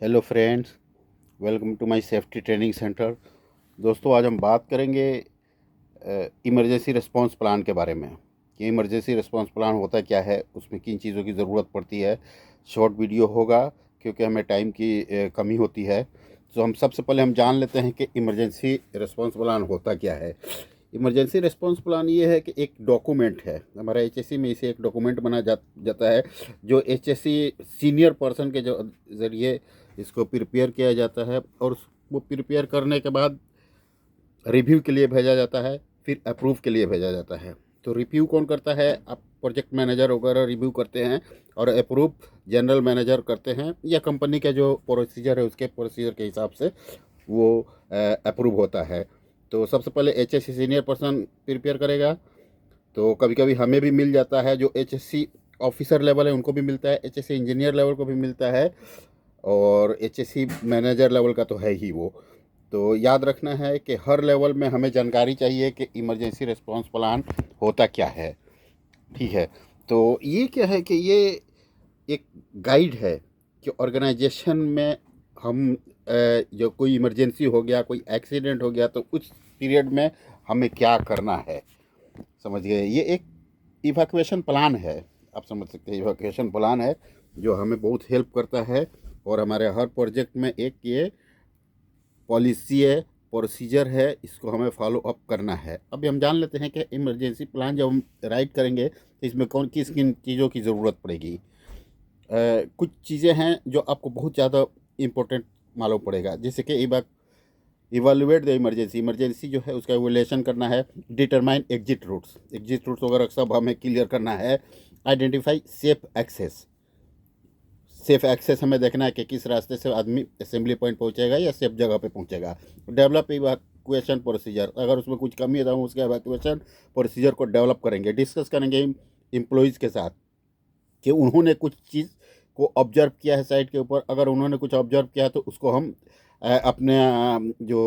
Hello friends, welcome to my safety training centre. दोस्तों, आज हम बात करेंगे इमरजेंसी रिस्पांस प्लान के बारे में कि इमरजेंसी रिस्पांस प्लान होता क्या है, उसमें किन चीज़ों की ज़रूरत पड़ती है। शॉर्ट वीडियो होगा क्योंकि हमें टाइम की कमी होती है। तो हम सबसे पहले हम जान लेते हैं कि इमरजेंसी रिस्पांस प्लान होता क्या है। इमरजेंसी रिस्पांस प्लान ये है कि एक डॉक्यूमेंट है, हमारा एचएससी में इसे एक डॉक्यूमेंट जाता है, जो एचएससी सीनियर पर्सन के जो ज़रिए इसको प्रिपेयर किया जाता है, और वो प्रिपेयर करने के बाद रिव्यू के लिए भेजा जाता है, फिर अप्रूव के लिए भेजा जाता है। तो रिव्यू कौन करता है? आप प्रोजेक्ट मैनेजर वगैरह रिव्यू करते हैं, और अप्रूव जनरल मैनेजर करते हैं, या कंपनी का जो प्रोसीजर है उसके प्रोसीजर के हिसाब से वो अप्रूव होता है। तो सबसे पहले एचएससी सीनियर पर्सन प्रिपेयर करेगा। तो कभी कभी हमें भी मिल जाता है, जो एचएससी ऑफिसर लेवल है उनको भी मिलता है, एचएससी इंजीनियर लेवल को भी मिलता है, और एचएससी मैनेजर लेवल का तो है ही वो। तो याद रखना है कि हर लेवल में हमें जानकारी चाहिए कि इमरजेंसी रिस्पांस प्लान होता क्या है। ठीक है। तो ये क्या है कि ये एक गाइड है कि ऑर्गेनाइजेशन में हम जो कोई इमरजेंसी हो गया, कोई एक्सीडेंट हो गया, तो उस पीरियड में हमें क्या करना है। समझ गए? ये एक इवैक्यूएशन प्लान है, आप समझ सकते हैं। इवैक्यूएशन प्लान है जो हमें बहुत हेल्प करता है, और हमारे हर प्रोजेक्ट में एक ये पॉलिसी है, प्रोसीजर है, इसको हमें फॉलो अप करना है। अभी हम जान लेते हैं कि इमरजेंसी प्लान जब हम राइट करेंगे तो इसमें कौन किस किन चीज़ों की ज़रूरत पड़ेगी। कुछ चीज़ें हैं जो आपको बहुत ज़्यादा इम्पोर्टेंट मालूम पड़ेगा, जैसे कि इवेलुएट द इमरजेंसी। इमरजेंसी जो है उसका इवोल्यूशन करना है। डिटरमाइन एग्जिट रूट्स वगैरह सब हमें क्लियर करना है। आइडेंटिफाई सेफ एक्सेस हमें देखना है कि किस रास्ते से आदमी असेंबली पॉइंट पहुंचेगा या सेफ जगह पे पहुंचेगा। डेवलप इवैक्यूएशन प्रोसीजर, अगर उसमें कुछ कमी है तो हम उसके इवैक्यूएशन प्रोसीजर को डेवलप करेंगे। डिस्कस करेंगे एम्प्लॉयज़ के साथ कि उन्होंने कुछ चीज़ को ऑब्जर्व किया है साइट के ऊपर। अगर उन्होंने कुछ ऑब्जर्व किया है तो उसको हम अपने जो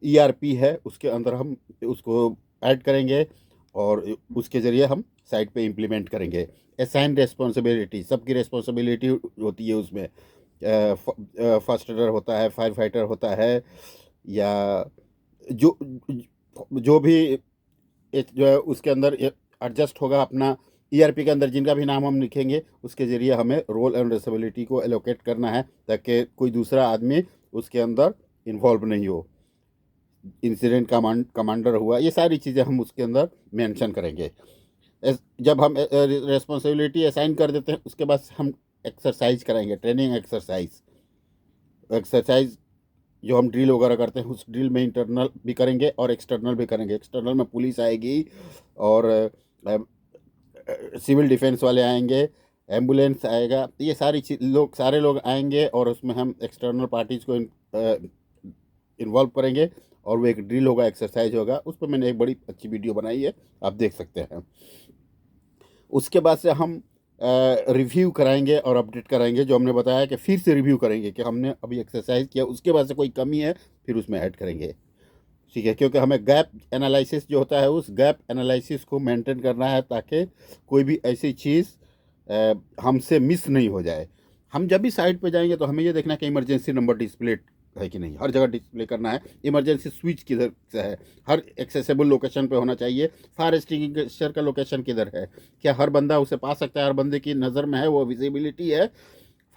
ईआरपी है उसके अंदर हम उसको ऐड करें, और उसके ज़रिए हम साइट पे इम्प्लीमेंट करेंगे। असाइन रिस्पॉन्सिबिलिटी, सबकी रिस्पॉन्सिबिलिटी होती है उसमें। फर्स्ट एडर होता है, फायर फाइटर होता है, या जो जो भी जो है उसके अंदर एडजस्ट होगा अपना ईआरपी के अंदर, जिनका भी नाम हम लिखेंगे उसके ज़रिए हमें रोल एंड रिस्पॉन्सिबिलिटी को एलोकेट करना है, ताकि कोई दूसरा आदमी उसके अंदर इन्वॉल्व नहीं हो। इंसिडेंट कमांडर हुआ, ये सारी चीज़ें हम उसके अंदर मेंशन करेंगे। जब हम रिस्पॉन्सिबिलिटी असाइन कर देते हैं उसके बाद हम एक्सरसाइज कराएंगे, ट्रेनिंग एक्सरसाइज जो हम ड्रिल वगैरह करते हैं उस ड्रिल में इंटरनल भी करेंगे और एक्सटर्नल भी करेंगे। एक्सटर्नल में पुलिस आएगी, और सिविल डिफेंस वाले आएंगे, एम्बुलेंस आएगा, तो ये सारे लोग आएंगे, और उसमें हम एक्सटर्नल पार्टीज़ को इन्वॉल्व करेंगे, और वो एक ड्रिल होगा, एक्सरसाइज होगा। उस पर मैंने एक बड़ी अच्छी वीडियो बनाई है, आप देख सकते हैं। उसके बाद से हम रिव्यू कराएंगे और अपडेट कराएंगे, जो हमने बताया कि फिर से रिव्यू करेंगे कि हमने अभी एक्सरसाइज किया, उसके बाद से कोई कमी है फिर उसमें ऐड करेंगे। ठीक है, क्योंकि हमें गैप एनालिसिस जो होता है उस गैप एनालिसिस को मेंटेन करना है, ताकि कोई भी ऐसी चीज़ हमसे मिस नहीं हो जाए। हम जब भी साइट पे जाएंगे तो हमें ये देखना है कि इमरजेंसी नंबर डिस्प्ले है कि नहीं, हर जगह डिस्प्ले करना है। इमरजेंसी स्विच किधर से है, हर एक्सेसिबल लोकेशन पे होना चाहिए। फायर एक्सटिंग्विशर का लोकेशन किधर है, क्या हर बंदा उसे पा सकता है, हर बंदे की नज़र में है, वो विजिबिलिटी है।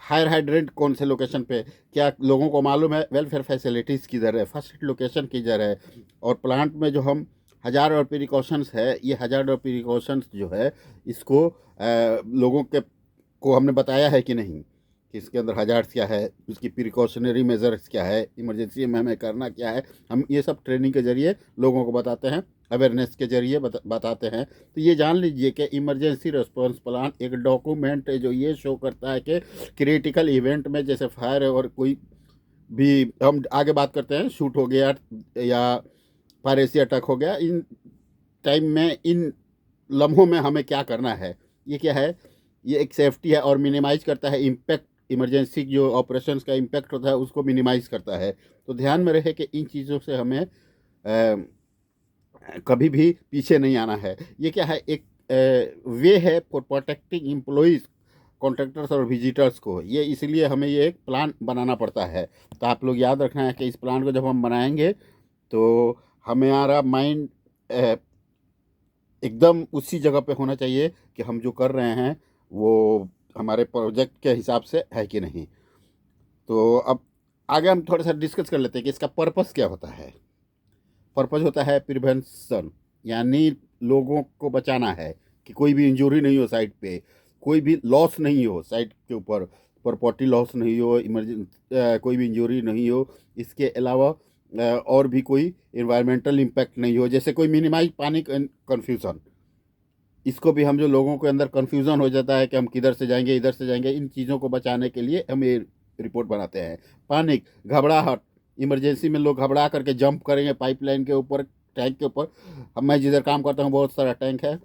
फायर हाइड्रेंट कौन से लोकेशन पे, क्या लोगों को मालूम है, वेलफेयर फैसिलिटीज़ किधर है, फर्स्ट एड लोकेशन किधर है। और प्लांट में जो हम हज़ार और प्रिकॉशंस है, ये हज़ार और प्रिकॉशंस जो है इसको लोगों के को हमने बताया है कि नहीं, कि इसके अंदर हजार्ड्स क्या है, उसकी प्रिकॉशनरी मेजर्स क्या है, इमरजेंसी में हमें करना क्या है। हम ये सब ट्रेनिंग के ज़रिए लोगों को बताते हैं, अवेयरनेस के ज़रिए बताते हैं। तो ये जान लीजिए कि इमरजेंसी रिस्पांस प्लान एक डॉक्यूमेंट है जो ये शो करता है कि क्रिटिकल इवेंट में, जैसे फायर और कोई भी, हम आगे बात करते हैं, शूट हो गया या पायरेसी अटैक हो गया, इन टाइम में, इन लम्हों में हमें क्या करना है। ये क्या है? ये एक सेफ्टी है, और मिनिमाइज करता है इम्पैक्ट। इमरजेंसी जो ऑपरेशंस का इम्पैक्ट होता है उसको मिनिमाइज करता है। तो ध्यान में रहे कि इन चीज़ों से हमें कभी भी पीछे नहीं आना है। ये क्या है? एक वे है फॉर प्रोटेक्टिंग एम्प्लॉयज़ कॉन्ट्रैक्टर्स और विजिटर्स को। ये इसलिए हमें ये एक प्लान बनाना पड़ता है। तो आप लोग याद रखना है कि इस प्लान को जब हम बनाएंगे तो हमारा माइंड एकदम उसी जगह पे होना चाहिए कि हम जो कर रहे हैं वो हमारे प्रोजेक्ट के हिसाब से है कि नहीं। तो अब आगे हम थोड़ा सा डिस्कस कर लेते हैं कि इसका पर्पस क्या होता है। पर्पस होता है प्रिवेंशन, यानी लोगों को बचाना है कि कोई भी इंजरी नहीं हो साइट पे, कोई भी लॉस नहीं हो साइट के ऊपर, प्रॉपर्टी लॉस नहीं हो, कोई भी इंजरी नहीं हो। इसके अलावा और भी कोई इन्वायरमेंटल इम्पैक्ट नहीं हो, जैसे कोई मिनिमाइज पानी कन्फ्यूज़न। इसको भी हम जो लोगों के अंदर कन्फ्यूज़न हो जाता है कि हम किधर से जाएंगे इधर से जाएंगे, इन चीज़ों को बचाने के लिए हम ये रिपोर्ट बनाते हैं। पैनिक, घबराहट, इमरजेंसी में लोग घबरा करके जंप करेंगे पाइपलाइन के ऊपर, टैंक के ऊपर। अब मैं जिधर काम करता हूँ बहुत सारा टैंक है,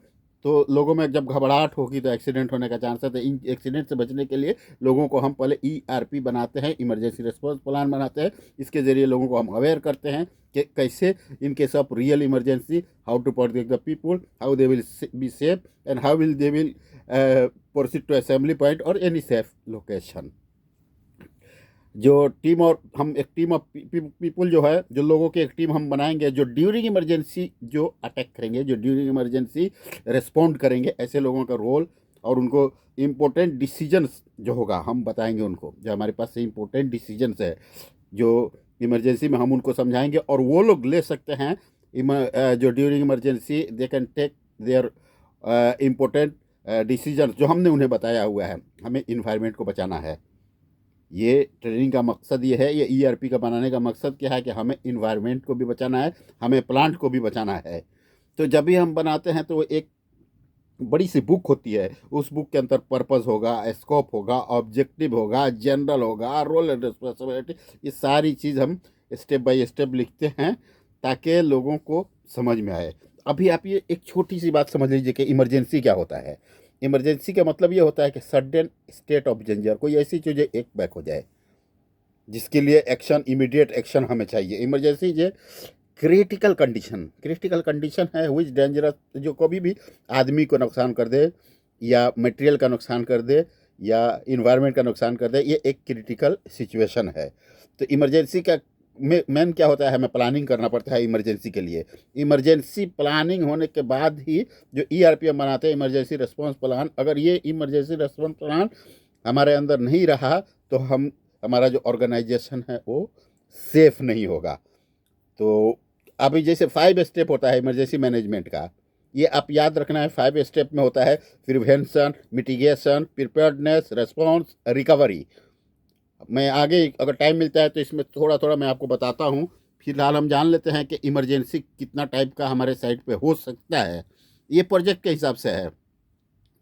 तो लोगों में जब घबराहट होगी तो एक्सीडेंट होने का चांस है। तो इन एक्सीडेंट से बचने के लिए लोगों को हम पहले ERP बनाते हैं, इमरजेंसी रिस्पॉन्स प्लान बनाते हैं। इसके ज़रिए लोगों को हम अवेयर करते हैं कि कैसे in case of real emergency how to protect the people, how they will be safe and how will they will proceed to assembly point और एनी सेफ लोकेशन। जो टीम और हम एक टीम ऑफ पीपल जो है, जो लोगों की एक टीम हम बनाएंगे जो ड्यूरिंग इमरजेंसी जो अटैक करेंगे, जो ड्यूरिंग इमरजेंसी रिस्पॉन्ड करेंगे, ऐसे लोगों का रोल और उनको इम्पोर्टेंट डिसीजंस जो होगा हम बताएंगे उनको। जो हमारे पास से इम्पोर्टेंट डिसीजंस है जो इमरजेंसी में हम उनको समझाएंगे और वो लोग ले सकते हैं जो during emergency they can take their important decision जो हमने उन्हें बताया हुआ है। हमें इन्वायरमेंट को बचाना है। ये ट्रेनिंग का मकसद ये है, ये ERP का बनाने का मकसद क्या है कि हमें इन्वायरमेंट को भी बचाना है, हमें प्लांट को भी बचाना है। तो जब भी हम बनाते हैं तो एक बड़ी सी बुक होती है, उस बुक के अंदर पर्पस होगा, स्कोप होगा, ऑब्जेक्टिव होगा, जनरल होगा, रोल एंड रिस्पॉन्सिबिलिटी, ये सारी चीज़ हम स्टेप बाय स्टेप लिखते हैं ताकि लोगों को समझ में आए। अभी आप ये एक छोटी सी बात समझ लीजिए कि इमरजेंसी क्या होता है। इमरजेंसी का मतलब ये होता है कि सडन स्टेट ऑफ डेंजर, कोई ऐसी चीज़ एक बैक हो जाए जिसके लिए एक्शन, इमीडिएट एक्शन हमें चाहिए। इमरजेंसी ये क्रिटिकल कंडीशन है विच डेंजरस, जो कभी भी आदमी को नुकसान कर दे या मटेरियल का नुकसान कर दे या इन्वायरमेंट का नुकसान कर दे, ये एक क्रिटिकल सिचुएशन है। तो इमरजेंसी का मेन क्या होता है, हमें प्लानिंग करना पड़ता है इमरजेंसी के लिए। इमरजेंसी प्लानिंग होने के बाद ही जो ERP हम बनाते हैं, इमरजेंसी रिस्पॉन्स प्लान, अगर ये इमरजेंसी रिस्पॉन्स प्लान हमारे अंदर नहीं रहा तो हमारा जो ऑर्गेनाइजेशन है वो सेफ नहीं होगा। तो अभी जैसे 5 स्टेप होता है इमरजेंसी मैनेजमेंट का, ये आप याद रखना है। 5 स्टेप में होता है prevention, mitigation, preparedness, response, recovery. मैं आगे अगर टाइम मिलता है तो इसमें थोड़ा थोड़ा मैं आपको बताता हूँ। फिलहाल हम जान लेते हैं कि इमरजेंसी कितना टाइप का हमारे साइट पे हो सकता है। ये प्रोजेक्ट के हिसाब से है,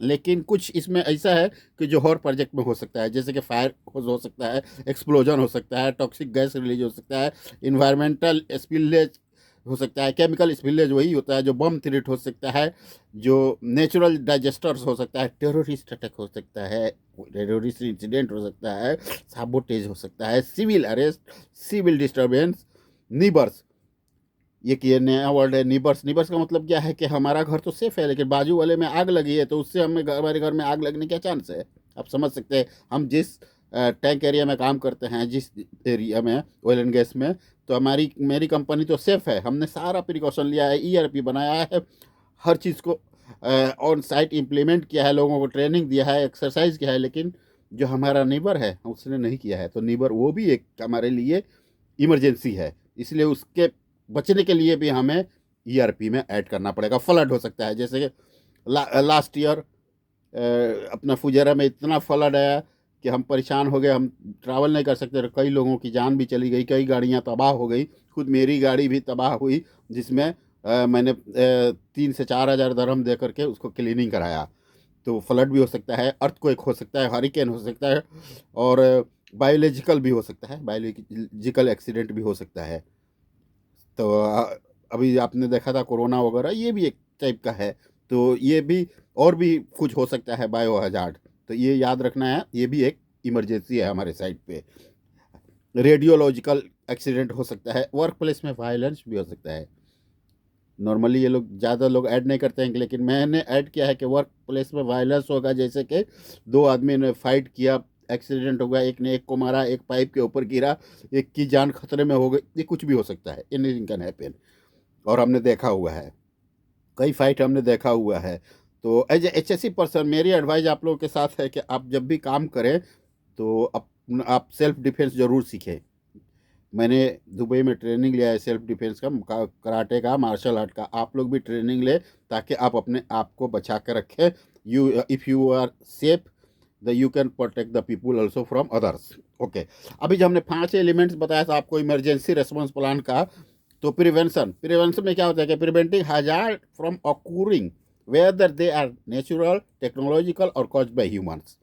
लेकिन कुछ इसमें ऐसा है कि जो हर प्रोजेक्ट में हो सकता है, जैसे कि फायर हो सकता है, एक्सप्लोजन हो सकता है, टॉक्सिक गैस रिलीज हो सकता है, इन्वायरमेंटल स्पिलेज हो सकता है, केमिकल स्पिलेज वही होता है, जो बम थ्रेट हो सकता है, जो नेचुरल डाइजेस्टर्स हो सकता है, टेररिस्ट अटैक हो सकता है, टेररिस्ट इंसिडेंट हो सकता है, साबोटेज हो सकता है, सिविल अरेस्ट, सिविल डिस्टर्बेंस, नीबर्स। ये कि ये नया वर्ड है नीबर्स। नीबर्स का मतलब क्या है कि हमारा घर तो सेफ है लेकिन बाजू वाले में आग लगी है, तो उससे हमारे घर में आग लगने का चांस है। आप समझ सकते हैं, हम जिस टैंक एरिया में काम करते हैं, जिस एरिया में ऑयल एंड गैस में, तो मेरी कंपनी तो सेफ है। हमने सारा प्रिकॉशन लिया है, ERP बनाया है, हर चीज़ को ऑन साइट इम्प्लीमेंट किया है, लोगों को ट्रेनिंग दिया है, एक्सरसाइज किया है। लेकिन जो हमारा नीबर है उसने नहीं किया है, तो नीबर वो भी एक हमारे लिए इमरजेंसी है। इसलिए उसके बचने के लिए भी हमें ERP में ऐड करना पड़ेगा। फ्लड हो सकता है, जैसे कि लास्ट ईयर अपना फुजेरा में इतना फ्लड आया कि हम परेशान हो गए, हम ट्रैवल नहीं कर सकते, कई लोगों की जान भी चली गई, कई गाड़ियां तबाह हो गई, खुद मेरी गाड़ी भी तबाह हुई, जिसमें मैंने 3 से 4 हज़ार दरहम दे करके उसको क्लीनिंग कराया। तो फ्लड भी हो सकता है, अर्थक्वेक हो सकता है, हरिकेन हो सकता है, और बायोलॉजिकल भी हो सकता है, बायोलॉजिकल एक्सीडेंट भी हो सकता है। तो अभी आपने देखा था कोरोना वगैरह, ये भी एक टाइप का है। तो ये भी और भी कुछ हो सकता है, बायो हजार्ड। तो ये याद रखना है, ये भी एक इमरजेंसी है हमारे साइड पे। रेडियोलॉजिकल एक्सीडेंट हो सकता है, वर्क प्लेस में वायलेंस भी हो सकता है। नॉर्मली ये लोग ज़्यादा लोग ऐड नहीं करते हैं, लेकिन मैंने ऐड किया है कि वर्क प्लेस में वायलेंस होगा, जैसे कि दो आदमी ने फाइट किया, एक्सीडेंट हो गया, एक ने एक को मारा, एक पाइप के ऊपर गिरा, एक की जान खतरे में हो गई, ये कुछ भी हो सकता है, एनीथिंग कैन हैपन। और हमने देखा हुआ है, कई फाइट हमने देखा हुआ है। तो as H S C person मेरी एडवाइस आप लोगों के साथ है कि आप जब भी काम करें तो आप सेल्फ डिफेंस ज़रूर सीखें। मैंने दुबई में ट्रेनिंग लिया है सेल्फ डिफेंस का, कराटे का, मार्शल आर्ट का। आप लोग भी ट्रेनिंग लें ताकि आप अपने आप को बचा कर रखें। You if you are safe the you can protect the people also from others. Okay, अभी जो हमने 5 एलिमेंट्स बताया था आपको इमरजेंसी रेस्पॉन्स प्लान का, तो प्रिवेंशन, प्रिवेंशन में क्या होता है कि preventing hazard from occurring whether they are natural, technological और कॉज्ड बाय ह्यूमंस।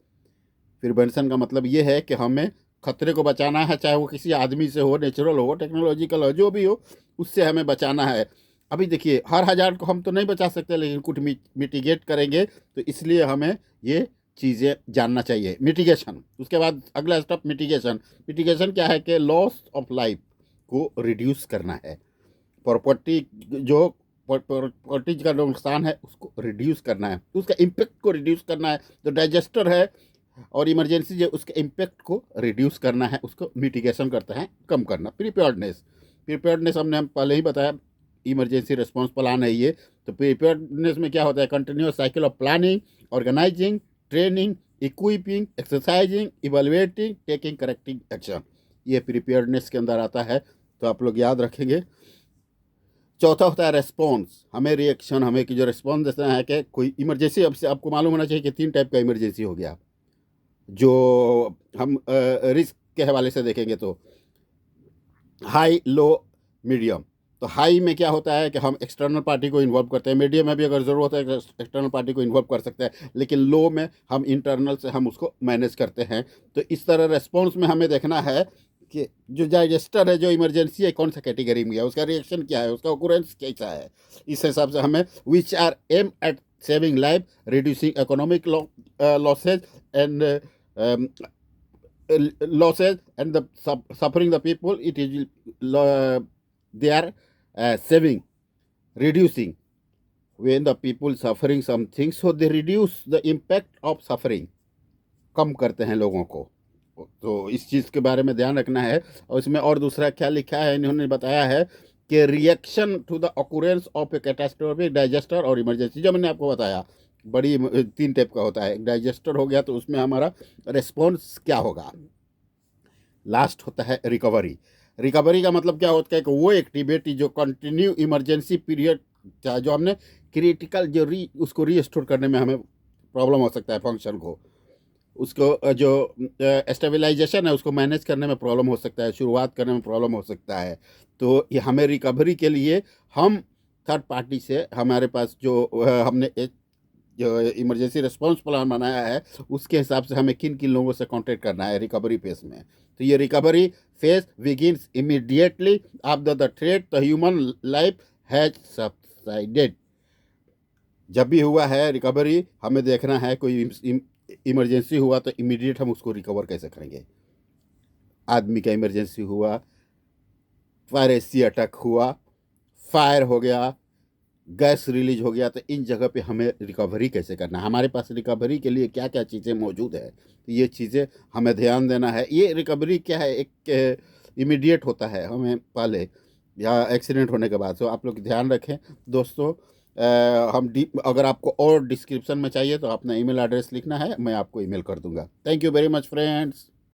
प्रिवेंशन का मतलब ये है कि हमें खतरे को बचाना है, चाहे वो किसी आदमी से हो, नेचुरल हो, टेक्नोलॉजिकल हो, जो भी हो, उससे हमें बचाना है। अभी देखिए, हर हज़ार को हम तो नहीं बचा सकते, लेकिन कुछ मिटिगेट करेंगे, तो इसलिए हमें ये चीज़ें जानना चाहिए। मिटिगेशन, उसके बाद अगला स्टेप मिटिगेशन। मिटिगेशन क्या है कि लॉस ऑफ लाइफ को रिड्यूस करना है, प्रॉपर्टी जो प्रॉपर्टी का जो नुकसान है उसको रिड्यूस करना है, उसका इम्पेक्ट को रिड्यूस करना है। तो डाइजेस्टर है और इमरजेंसी जो उसके इम्पेक्ट को रिड्यूस करना है, उसको मिटिगेशन करते हैं, कम करना। प्रिपेयर्डनेस, प्रिपेयर्डनेस हम पहले ही बताया, इमरजेंसी रिस्पॉन्स प्लान है ये। तो प्रिपेयर्डनेस में क्या होता है, continuous cycle of planning, organizing, training, equipping, exercising, evaluating, taking corrective action, ये प्रिपेयर्डनेस के अंदर आता है। तो आप लोग याद रखेंगे। चौथा होता है रेस्पॉन्स, हमें रिएक्शन, हमें कि जो रिस्पॉन्स देना है कि कोई इमरजेंसी, अब से आपको मालूम होना चाहिए कि 3 टाइप का इमरजेंसी हो गया। जो हम रिस्क के हवाले से देखेंगे तो हाई, लो, मीडियम। तो हाई में क्या होता है कि हम एक्सटर्नल पार्टी को इन्वॉल्व करते हैं, मीडियम में भी अगर ज़रूरत है एक्सटर्नल पार्टी को इन्वॉल्व कर सकते हैं, लेकिन लो में हम इंटरनल से हम उसको मैनेज करते हैं। तो इस तरह रेस्पॉन्स में हमें देखना है कि जो डाइजेस्टर है, जो इमरजेंसी है, कौन सा कैटेगरी में है, उसका रिएक्शन क्या है, उसका ऑकुरेंस कैसा है। इस हिसाब से हमें which are aim at saving life, reducing economic losses and losses and the suffering the people, it is they are saving, reducing. When the people suffering something, so they reduce the impact of suffering, कम करते हैं लोगों को। तो इस चीज़ के बारे में ध्यान रखना है। और इसमें और दूसरा क्या लिखा है, इन्होंने बताया है कि reaction to the occurrence of a catastrophic, disaster और इमरजेंसी, जो मैंने आपको बताया, बड़ी 3 टाइप का होता है। एक डाइजेस्टर हो गया, तो उसमें हमारा रिस्पॉन्स क्या होगा। लास्ट होता है रिकवरी। रिकवरी का मतलब क्या होता है कि वो एक्टिविटी जो कंटिन्यू इमरजेंसी पीरियड, चाहे जो हमने क्रिटिकल जो उसको रीस्टोर करने में हमें प्रॉब्लम हो सकता है, फंक्शन को, उसको जो स्टेबलाइजेशन है उसको मैनेज करने में प्रॉब्लम हो सकता है, शुरुआत करने में प्रॉब्लम हो सकता है। तो ये हमें रिकवरी के लिए हम थर्ड पार्टी से, हमारे पास जो हमने एक जो इमरजेंसी रिस्पॉन्स प्लान बनाया है, उसके हिसाब से हमें किन किन लोगों से कांटेक्ट करना है रिकवरी फेज में। तो ये recovery phase begins immediately after the threat the human life has subsided. जब भी हुआ है रिकवरी, हमें देखना है कोई इमरजेंसी हुआ तो इमीडिएट हम उसको रिकवर कैसे करेंगे। आदमी का इमरजेंसी हुआ, वायरसी अटैक हुआ, फायर हो गया, गैस रिलीज हो गया, तो इन जगह पे हमें रिकवरी कैसे करना है, हमारे पास रिकवरी के लिए क्या क्या चीज़ें मौजूद है, तो ये चीज़ें हमें ध्यान देना है। ये रिकवरी क्या है, एक इमीडिएट होता है हमें पहले या एक्सीडेंट होने के बाद। तो आप लोग ध्यान रखें दोस्तों। हम अगर आपको और डिस्क्रिप्शन में चाहिए तो अपना ईमेल एड्रेस लिखना है, मैं आपको ईमेल कर दूंगा। Thank you very much friends.